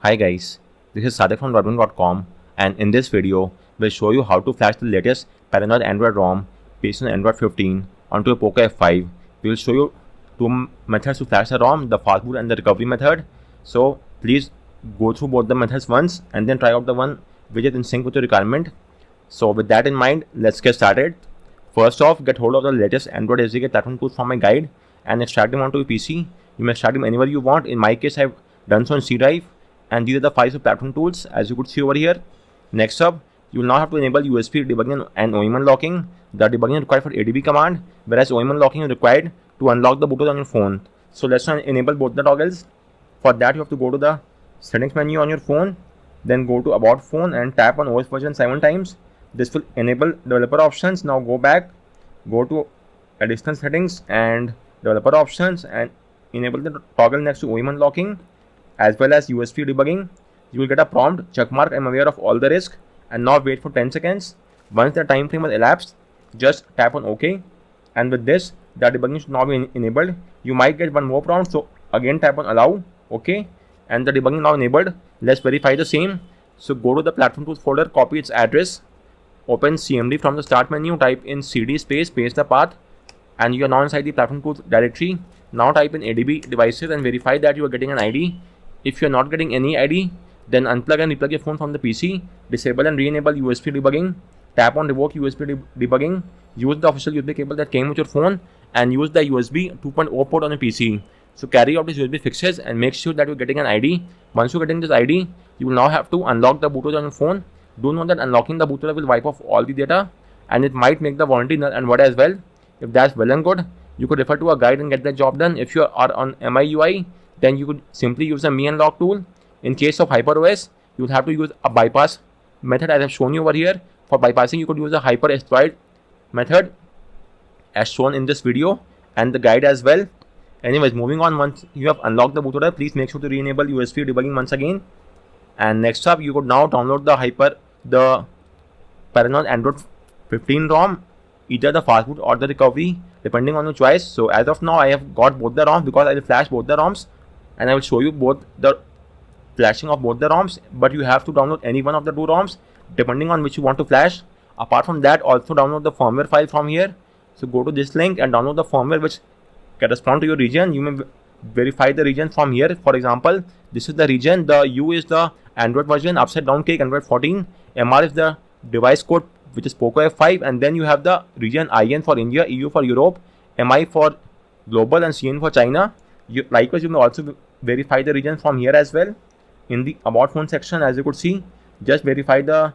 Hi guys, this is Sadik from Rodman.com, and in this video, we'll show you how to flash the latest Paranoid Android ROM based on Android 15 onto a Poco F5. We'll show you two methods to flash the ROM, the fast boot and the recovery method. So please go through both the methods once and then try out the one which is in sync with your requirement. So with that in mind, let's get started. First off, get hold of the latest Android SDK platform tools from my guide and extract them onto your PC. You may extract them anywhere you want. In my case, I've done so on C drive. And these are the files of platform tools as you could see over here. Next up, you will now have to enable USB debugging and OEM unlocking. The debugging is required for ADB command, whereas OEM unlocking is required to unlock the Bluetooth on your phone. So let's enable both the toggles. For that, you have to go to the settings menu on your phone, then go to about phone and tap on OS version 7 times. This will enable developer options. Now go back, go to additional settings and developer options and enable the toggle next to OEM unlocking as well as USB debugging. You will get a prompt, checkmark, I'm aware of all the risk, and now wait for 10 seconds. Once the time frame has elapsed, just tap on OK. And with this, the debugging should now be enabled. You might get one more prompt, so again tap on allow, OK. And the debugging now enabled. Let's verify the same. So go to the platform tools folder, copy its address, open CMD from the start menu, type in cd space, paste the path, and you are now inside the platform tools directory. Now type in ADB devices and verify that you are getting an ID. If you are not getting any ID, then unplug and replug your phone from the PC, disable and re-enable USB debugging, tap on revoke USB debugging, use the official USB cable that came with your phone, and use the USB 2.0 port on your PC. So carry out these USB fixes and make sure that you're getting an ID. Once you're getting this ID, you will now have to unlock the bootloader on your phone. Do know that unlocking the bootloader will wipe off all the data, and it might make the warranty null and void as well. If that's well and good, you could refer to a guide and get the job done. If you are on MIUI, then you could simply use the Mi Unlock tool. In case of HyperOS, you will have to use a bypass method as I have shown you over here. For bypassing, you could use a hyper exploit method as shown in this video and the guide as well. Anyways, moving on, once you have unlocked the bootloader, please make sure to re-enable USB debugging once again. And next up, you could now download the Paranoid Android 15 ROM, either the fast boot or the recovery, depending on your choice. So as of now, I have got both the ROMs because I will flash both the ROMs. And I will show you both the flashing of both the ROMs, but you have to download any one of the two ROMs depending on which you want to flash. Apart from that, also download the firmware file from here. So go to this link and download the firmware which correspond to your region. You may verify the region from here. For example, this is the region. The U is the Android version, upside down cake Android 14. MR is the device code which is Poco F5, and then you have the region IN for India, EU for Europe, MI for global, and CN for China. Likewise, you may also verify the region from here as well. In the about phone section, as you could see, just verify the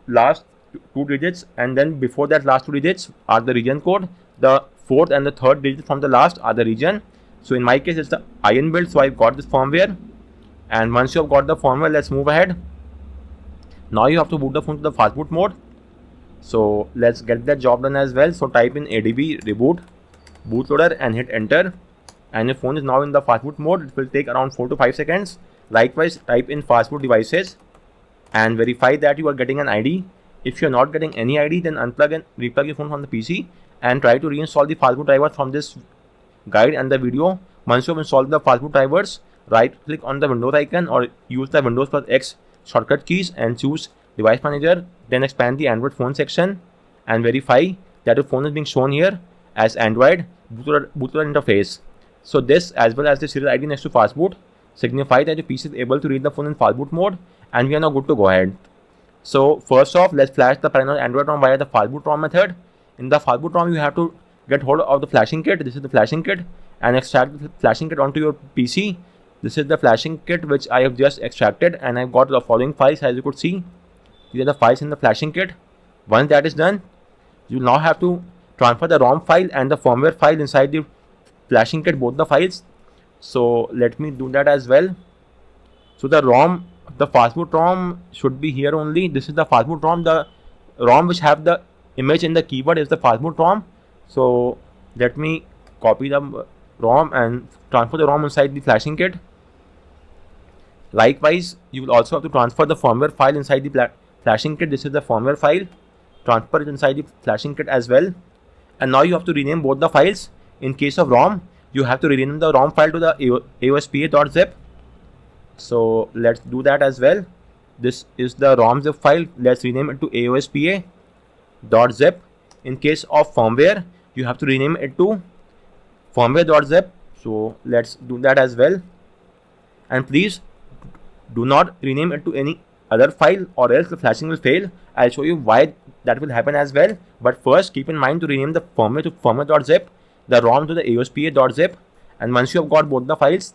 last two digits, and then before that last two digits are the region code. The fourth and the third digit from the last are the region. So in my case, it's the IN build, so I've got this firmware. And once you have got the firmware, let's move ahead. Now you have to boot the phone to the fast boot mode. So let's get that job done as well. So type in ADB reboot bootloader and hit enter. And your phone is now in the fast boot mode. It will take around 4 to 5 seconds. Likewise, type in fast boot devices and verify that you are getting an ID. If you are not getting any ID, then unplug and replug your phone from the PC and try to reinstall the fast boot driver from this guide and the video. Once you have installed the fast boot drivers, right click on the Windows icon or use the Windows plus X shortcut keys and choose device manager. Then expand the Android phone section and verify that your phone is being shown here as Android bootloader interface. So this, as well as the serial ID next to fastboot, signify that your PC is able to read the phone in fastboot mode, and we are now good to go ahead. So first off, let's flash the Paranoid Android ROM via the fastboot ROM method. In the fastboot ROM, you have to get hold of the flashing kit. This is the flashing kit, and extract the flashing kit onto your PC. This is the flashing kit which I have just extracted, and I've got the following files as you could see. These are the files in the flashing kit. Once that is done, you now have to transfer the ROM file and the firmware file inside the flashing kit, both the files. So let me do that as well. So the ROM, the fastboot ROM should be here only. This is the fastboot ROM. The ROM which have the image in the keyboard is the fastboot ROM. So let me copy the ROM and transfer the ROM inside the flashing kit. Likewise, you will also have to transfer the firmware file inside the flashing kit. This is the firmware file. Transfer it inside the flashing kit as well. And now you have to rename both the files. In case of ROM, you have to rename the ROM file to the AOSPA.zip. So let's do that as well. This is the ROM zip file. Let's rename it to aospa.zip. In case of firmware, you have to rename it to firmware.zip. So let's do that as well. And please do not rename it to any other file, or else the flashing will fail. I'll show you why that will happen as well. But first, keep in mind to rename the firmware to firmware.zip, the ROM to the aospa.zip. And once you have got both the files,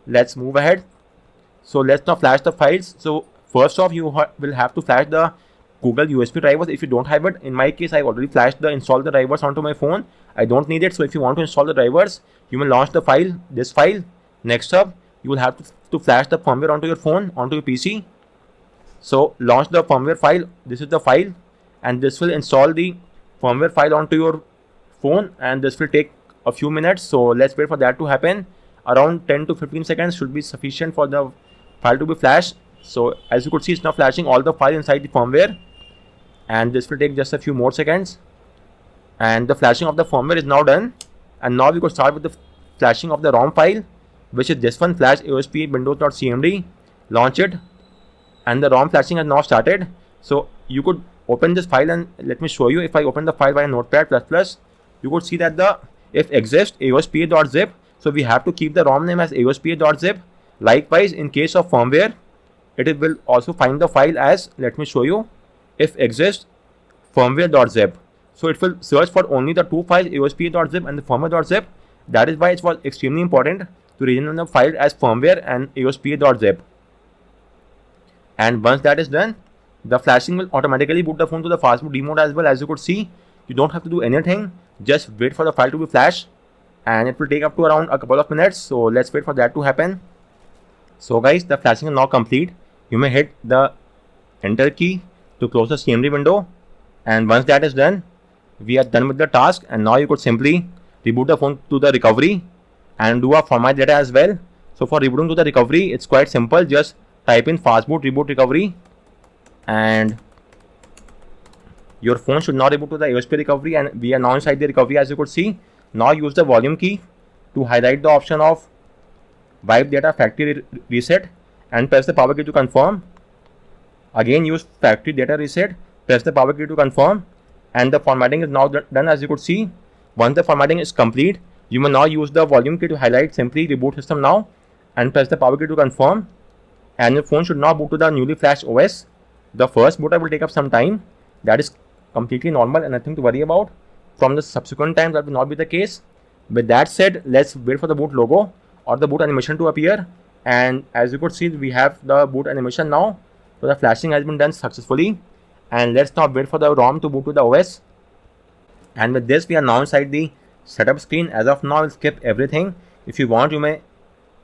let's move ahead. So let's now flash the files. So first off, you will have to flash the Google USB drivers if you don't have it. In my case, I already installed the drivers onto my phone. I don't need it. So if you want to install the drivers, you will launch the file, this file. Next up, you will have to flash the firmware onto your phone, onto your PC. So launch the firmware file. This is the file, and this will install the firmware file onto your phone, and this will take a few minutes. So let's wait for that to happen. Around 10 to 15 seconds should be sufficient for the file to be flashed. So as you could see, it's now flashing all the files inside the firmware, and this will take just a few more seconds. And the flashing of the firmware is now done. And now we could start with the flashing of the ROM file, which is this one, flash AOSP windows.cmd. Launch it, and the ROM flashing has now started. So you could open this file, and let me show you. If I open the file by Notepad++, you could see that the if exist aospa.zip. So we have to keep the ROM name as aospa.zip. Likewise, in case of firmware, it will also find the file as, let me show you, if exist firmware.zip. So it will search for only the two files, aospa.zip and the firmware.zip. That is why it was extremely important to rename the file as firmware and aospa.zip. And once that is done, the flashing will automatically boot the phone to the fastboot D mode as well. As you could see, you don't have to do anything. Just wait for the file to be flashed, and it will take up to around a couple of minutes. So let's wait for that to happen. So guys, the flashing is now complete. You may hit the enter key to close the CMD window. And once that is done, we are done with the task. And now you could simply reboot the phone to the recovery and do a format data as well. So for rebooting to the recovery, it's quite simple. Just type in fastboot reboot recovery, and your phone should now reboot to the AOSP recovery, and we are now inside the recovery. As you could see, now use the volume key to highlight the option of wipe data factory reset, and press the power key to confirm. Again, use factory data reset, press the power key to confirm, and the formatting is now done. As you could see, once the formatting is complete, you may now use the volume key to highlight simply reboot system now, and press the power key to confirm, and your phone should now boot to the newly flashed OS. The first boot will take up some time. That is completely normal and nothing to worry about. From the subsequent times, that will not be the case. With that said, let's wait for the boot logo or the boot animation to appear. And as you could see, we have the boot animation now. So the flashing has been done successfully. And let's now wait for the ROM to boot to the OS. And with this, we are now inside the setup screen. As of now, we'll skip everything. If you want, you may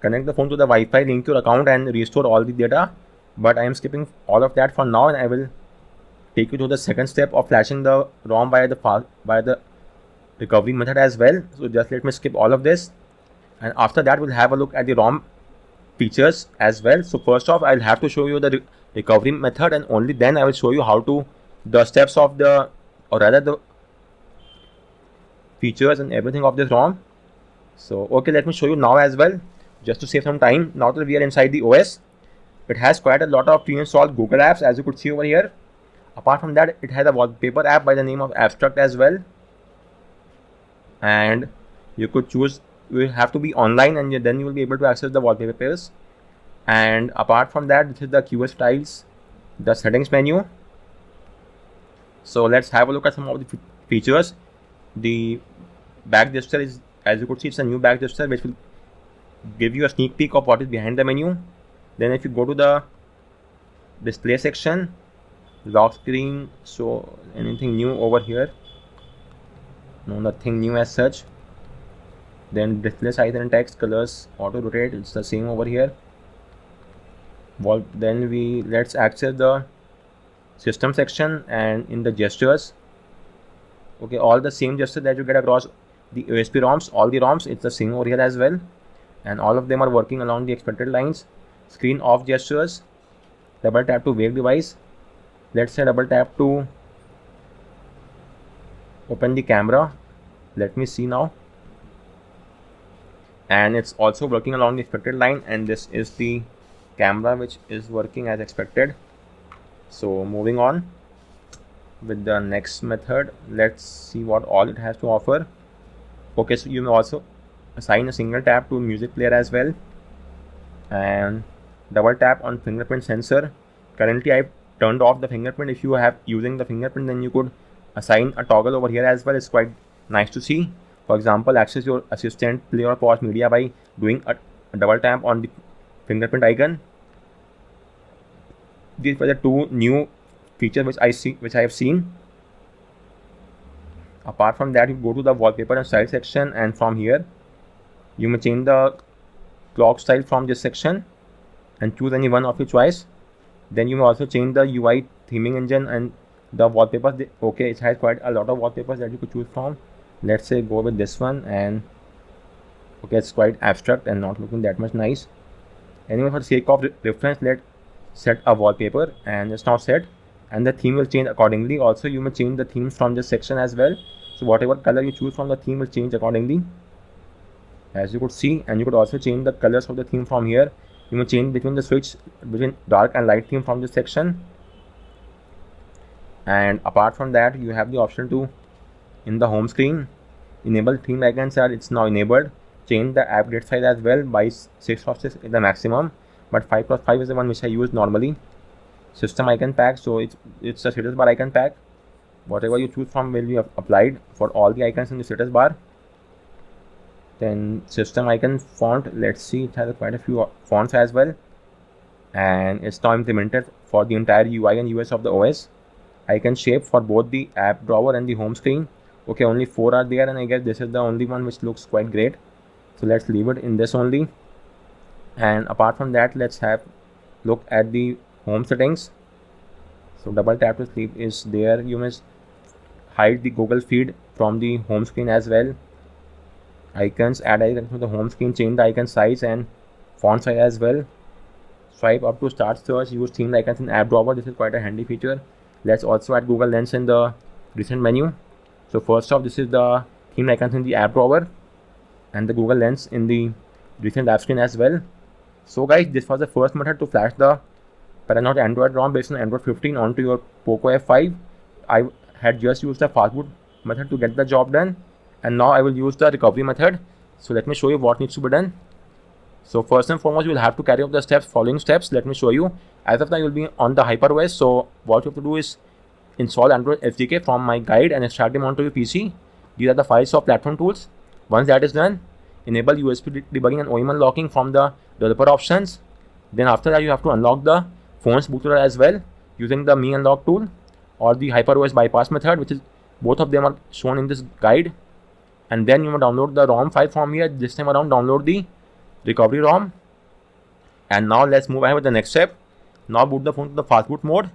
connect the phone to the Wi-Fi, link your account, and restore all the data. But I am skipping all of that for now, and I will take you to the second step of flashing the ROM via the recovery method as well. So just let me skip all of this, and after that we'll have a look at the ROM features as well. So first off, I'll have to show you the recovery method, and only then I will show you how to the steps of the, or rather the features and everything of this ROM. So okay, let me show you now as well, just to save some time. Now that we are inside the OS, it has quite a lot of pre-installed Google apps, as you could see over here. Apart from that, it has a wallpaper app by the name of Abstract as well. And you could choose, you have to be online, and then you will be able to access the wallpapers. And apart from that, this is the QS tiles, the settings menu. So let's have a look at some of the features. The back gesture is, as you could see, it's a new back gesture which will give you a sneak peek of what is behind the menu. Then if you go to the display section, lock screen, so anything new over here? No, nothing new as such. Then display size and text, colors, auto rotate, it's the same over here. Then let's access the system section, and in the gestures, okay, all the same gestures that you get across the AOSP ROMs, all the ROMs, it's the same over here as well, and all of them are working along the expected lines. Screen off gestures, double tap to wake device. Let's say double tap to open the camera. Let me see now, and it's also working along the expected line. And this is the camera, which is working as expected. So moving on with the next method, let's see what all it has to offer. Okay, so you may also assign a single tap to music player as well, and double tap on fingerprint sensor. Currently I've turned off the fingerprint. If you have using the fingerprint, then you could assign a toggle over here as well. It's quite nice to see. For example, access your assistant, play or pause media by doing a double tap on the fingerprint icon. These were the two new features which I have seen. Apart from that, you go to the wallpaper and style section, and from here you may change the clock style from this section and choose any one of your choice. Then you may also change the UI theming engine and the wallpapers. Okay, it has quite a lot of wallpapers that you could choose from. Let's say go with this one, and okay, it's quite abstract and not looking that much nice. Anyway, for the sake of reference, let's set a wallpaper, and it's now set, and the theme will change accordingly. Also, you may change the themes from this section as well. So whatever color you choose from the theme will change accordingly, as you could see. And you could also change the colors of the theme from here. You may change between the switch between dark and light theme from this section. And apart from that, you have the option to, in the home screen, enable theme icons. It's now enabled. Change the app grid size as well. By 6x6 is the maximum, but 5x5 is the one which I use normally. System icon pack, so it's a status bar icon pack. Whatever you choose from will be applied for all the icons in the status bar. Then system icon font, let's see, it has quite a few fonts as well, and it's now implemented for the entire UI and UX of the OS. Icon shape for both the app drawer and the home screen. Okay, only 4 are there, and I guess this is the only one which looks quite great, so let's leave it in this only. And apart from that, let's have look at the home settings. So double tap to sleep is there. You must hide the Google feed from the home screen as well. Icons, add icons to the home screen, change the icon size and font size as well. Swipe up to start search, use themed icons in app drawer. This is quite a handy feature. Let's also add Google Lens in the recent menu. So first off, this is the themed icons in the app drawer and the Google Lens in the recent app screen as well. So guys, this was the first method to flash the Paranoid Android ROM based on Android 15 onto your Poco F5. I had just used the fastboot method to get the job done, and now I will use the recovery method. So let me show you what needs to be done. So first and foremost, you will have to carry out the following steps. Let me show you. As of now, you will be on the HyperOS. So what you have to do is install Android SDK from my guide and extract them onto your PC. These are the files of platform tools. Once that is done, enable USB debugging and OEM unlocking from the developer options. Then after that, you have to unlock the phone's bootloader as well using the Me Unlock tool or the HyperOS bypass method, which is both of them are shown in this guide. And then you will download the ROM file from here. This time around, download the recovery ROM. And now let's move ahead with the next step. Now boot the phone to the fastboot mode,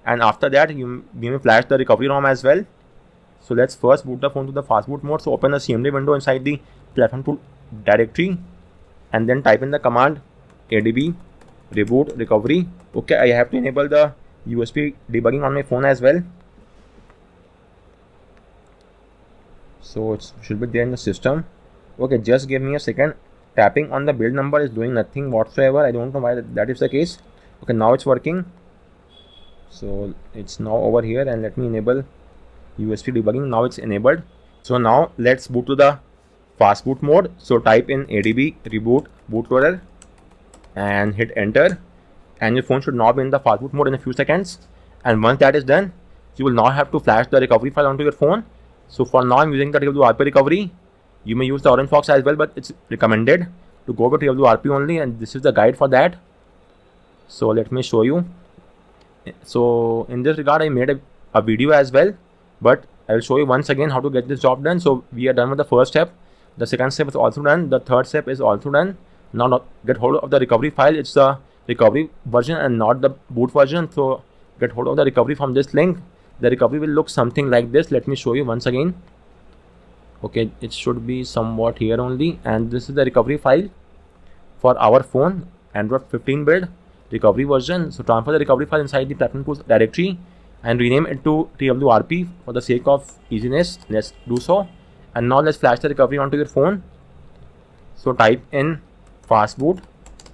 and after that you may flash the recovery ROM as well. So let's first boot the phone to the fastboot mode. So open the CMD window inside the platform tool directory, and then type in the command adb reboot recovery. Okay, I have to enable the USB debugging on my phone as well. So it should be there in the system. Okay, just give me a second. Tapping on the build number is doing nothing whatsoever. I don't know why that is the case. Okay, now it's working. So it's now over here, and let me enable USB debugging. Now it's enabled. So now let's boot to the fastboot mode. So type in adb reboot bootloader and hit enter, and your phone should now be in the fastboot mode in a few seconds. And once that is done, you will now have to flash the recovery file onto your phone. So for now, I'm using the TWRP recovery. You may use the Orange Fox as well, but it's recommended to go with TWRP only, and this is the guide for that. So let me show you. So in this regard, I made a video as well, but I will show you once again how to get this job done. So we are done with the first step. The second step is also done. The third step is also done. Now get hold of the recovery file. It's the recovery version and not the boot version. So get hold of the recovery from this link. The recovery will look something like this. Let me show you once again. Okay, it should be somewhat here only, and this is the recovery file for our phone, Android 15 build recovery version. So transfer the recovery file inside the platform tools directory and rename it to TWRP for the sake of easiness. Let's do so. And now let's flash the recovery onto your phone. So type in fastboot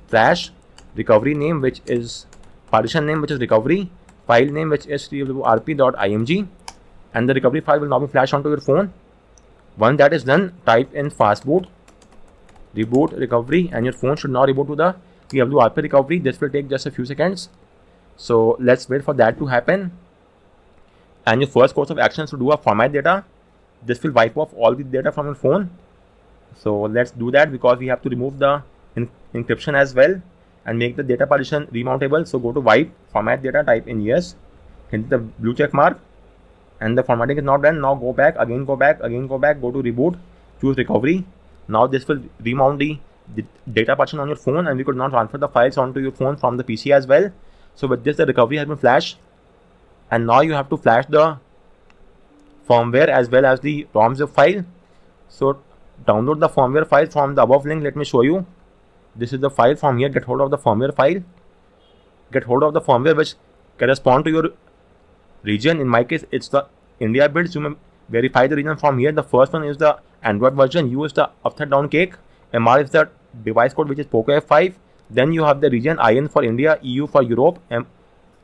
flash recovery name which is partition name which is recovery, file name which is rp.img, and the recovery file will now be flashed onto your phone. Once that is done, type in fastboot, reboot recovery, and your phone should now reboot to the TWRP recovery. This will take just a few seconds. So let's wait for that to happen. And your first course of action is to do a format data. This will wipe off all the data from your phone. So let's do that, because we have to remove the encryption as well and make the data partition remountable. So go to wipe format data, type in yes, hit the blue check mark, and the formatting is not done. Now go back, again go back, again go back, go to reboot, choose recovery. Now this will remount the data partition on your phone, and we could now transfer the files onto your phone from the PC as well. So with this, the recovery has been flashed, and now you have to flash the firmware as well as the ROM zip file. So download the firmware file from the above link. Let me show you. This is the file from here. Get hold of the firmware file. Get hold of the firmware which correspond to your region. In my case, it's the India build. So you may verify the region from here. The first one is the Android version. U is the upside down cake. MR is the device code which is Poco F5. Then you have the region IN for India, EU for Europe,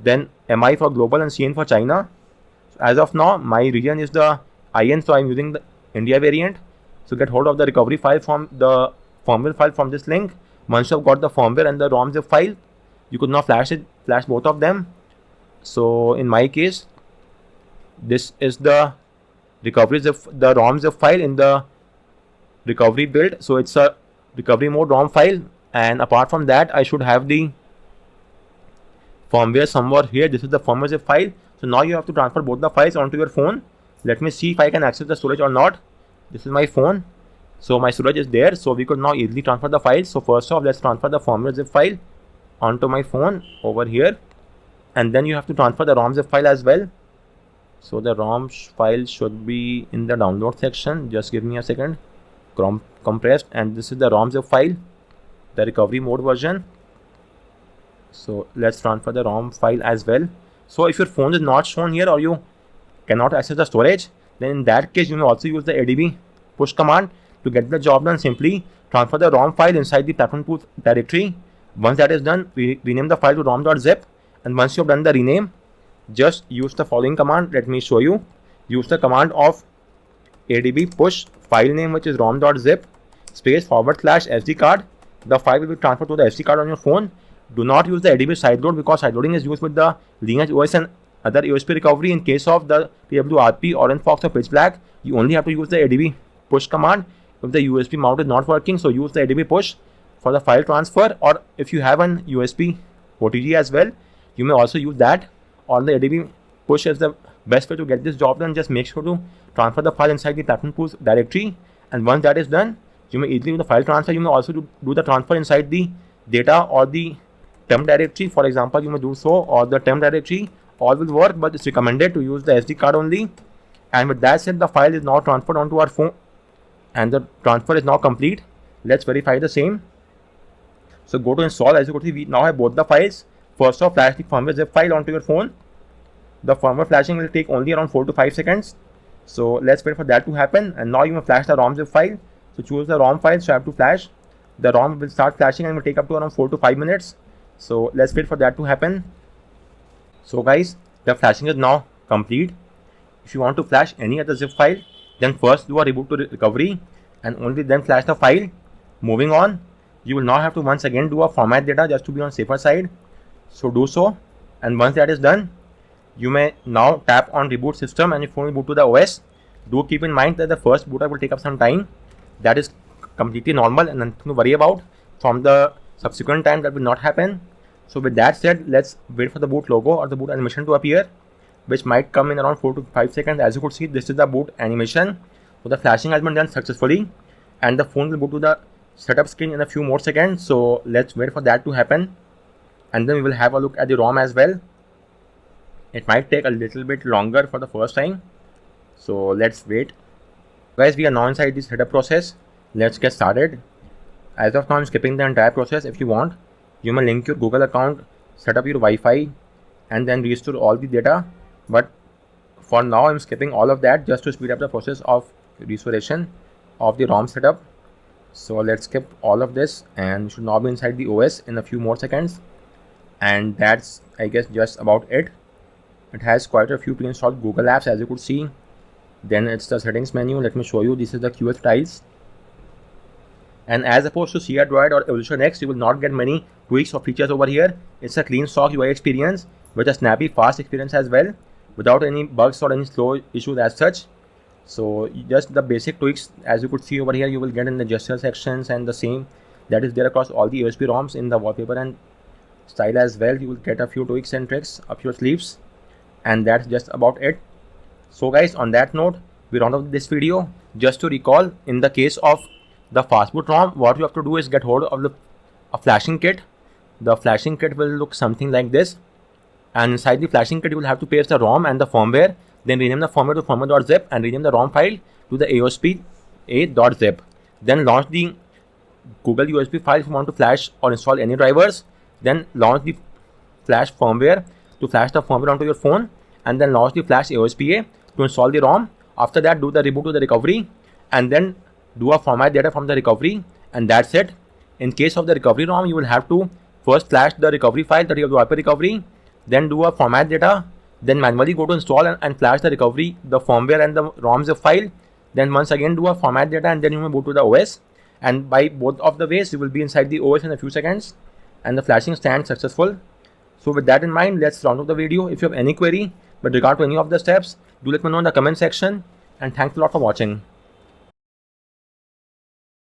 then MI for global, and CN for China. So as of now, my region is the IN, so I'm using the India variant. So get hold of the recovery file from the firmware file from this link. Once you have got the firmware and the ROM zip file, you could now flash both of them. So in my case, this is the recovery zip, the ROM zip file in the recovery build. So it's a recovery mode ROM file, and apart from that, I should have the firmware somewhere here. This is the firmware zip file. So now you have to transfer both the files onto your phone. Let me see if I can access the storage or not. This is my phone, so my storage is there, so we could now easily transfer the files. So first off, let's transfer the firmware zip file onto my phone over here, and then you have to transfer the ROM zip file as well. So the ROM file should be in the download section. Just give me a second. Compressed, and this is the ROM zip file, the recovery mode version. So let's transfer the ROM file as well. So if your phone is not shown here, or you cannot access the storage, then in that case you may also use the ADB push command to get the job done. Simply transfer the ROM file inside the platform tools directory. Once that is done, rename the file to rom.zip, and once you have done the rename, just use the following command. Let me show you. Use the command of ADB push file name, which is rom.zip space / SD card. The file will be transferred to the SD card on your phone. Do not use the ADB sideload, because sideloading is used with the Lineage OS and other USB recovery. In case of the TWRP, Orange Fox or Pitch Black, you only have to use the ADB push command if the USB mount is not working. So use the ADB push for the file transfer, or if you have an USB OTG as well, you may also use that. Or the ADB push is the best way to get this job done. Just make sure to transfer the file inside the platform tools directory, and once that is done, you may easily do the file transfer. You may also do the transfer inside the data or the temp directory. For example, you may do so, or the temp directory. All will work, but it's recommended to use the SD card only. And with that said, the file is now transferred onto our phone, and the transfer is now complete. Let's verify the same. So go to install. As you can see, we now have both the files. First off, flash the firmware zip file onto your phone. The firmware flashing will take only around 4 to 5 seconds. So let's wait for that to happen. And now you may flash the ROM zip file. So choose the ROM file, so I have to flash. The ROM will start flashing and will take up to around 4 to 5 minutes. So let's wait for that to happen. So guys, the flashing is now complete. If you want to flash any other zip file, then first do a reboot to recovery, and only then flash the file. Moving on, you will now have to once again do a format data just to be on safer side. So do so, and once that is done, you may now tap on reboot system, and your phone will boot to the OS. Do keep in mind that the first boot up will take up some time. That is completely normal and nothing to worry about. From the subsequent time, that will not happen. So with that said, let's wait for the boot logo or the boot animation to appear, which might come in around 4 to 5 seconds. As you could see, this is the boot animation. So the flashing has been done successfully, and the phone will boot to the setup screen in a few more seconds. So let's wait for that to happen, and then we will have a look at the ROM as well. It might take a little bit longer for the first time, so let's wait. Guys, we are now inside the setup process. Let's get started. As of now, I'm skipping the entire process. If you want, you may link your Google account, set up your Wi-Fi, and then restore all the data. But for now, I'm skipping all of that just to speed up the process of restoration of the ROM setup. So let's skip all of this, and you should now be inside the OS in a few more seconds. And that's, I guess, just about it. It has quite a few pre-installed Google apps, as you could see. Then it's the settings menu. Let me show you. This is the QS tiles. And as opposed to Sierra Droid or Evolution X, you will not get many tweaks or features over here. It's a clean stock UI experience with a snappy, fast experience as well, without any bugs or any slow issues as such. So just the basic tweaks, as you could see over here, you will get in the gesture sections, and the same that is there across all the USB ROMs in the wallpaper and style as well. You will get a few tweaks and tricks up your sleeves, and that's just about it. So guys, on that note, we round up this video. Just to recall, in the case of the fastboot ROM, what you have to do is get hold of a flashing kit. The flashing kit will look something like this, and inside the flashing kit you will have to paste the ROM and the firmware, then rename the firmware to firmware.zip and rename the ROM file to the AOSP8.zip. Then launch the Google USB file if you want to flash or install any drivers. Then launch the flash firmware to flash the firmware onto your phone, and then launch the flash AOSPA to install the ROM. After that, do the reboot to the recovery, and then do a format data from the recovery, and that's it. In case of the recovery ROM, you will have to first flash the recovery file that you have to wipe recovery, then do a format data, then manually go to install and flash the recovery, the firmware and the ROM zip file. Then once again do a format data, and then you may boot to the OS. And by both of the ways, you will be inside the OS in a few seconds, and the flashing stands successful. So with that in mind, let's round up the video. If you have any query with regard to any of the steps, do let me know in the comment section, and thanks a lot for watching.